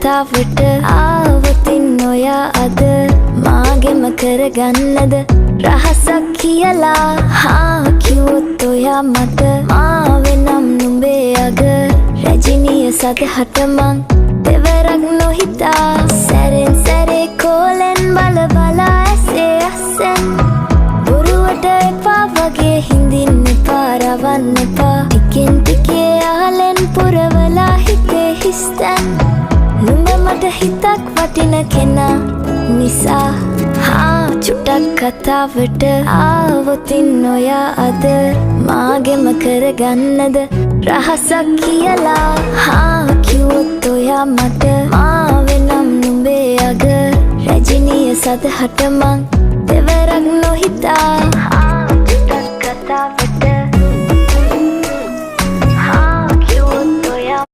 කතාවට ආවතින් ඔයා අද මාගෙම කරගන්නද රහසක් කියලා කිව්වොත් ඔයා මට මාවෙනම් නුඹේ අග රජිනිය සදහට මං දෙවරක් නොහිතා සැරෙන් සැරේ කෝලෙන් බල බලා ඇසේ අස්සෙන් බොරුවට එපා වගේ හිඳින්න එපා රවන්න එපා ටිකෙන් ටිකේ ආලෙන් පුරවලා හිතේ හිස්තැන් නුඹ මට හිතක් වටින කෙනා නිසා චුටක් කතාවට ආවොතින් ඔයා අද මාගෙම කරගන්නද රහසක් කියලා කිව්වොත් ඔයා මට මාවෙනම් නුඹේ අග රජිනිය සදහට මං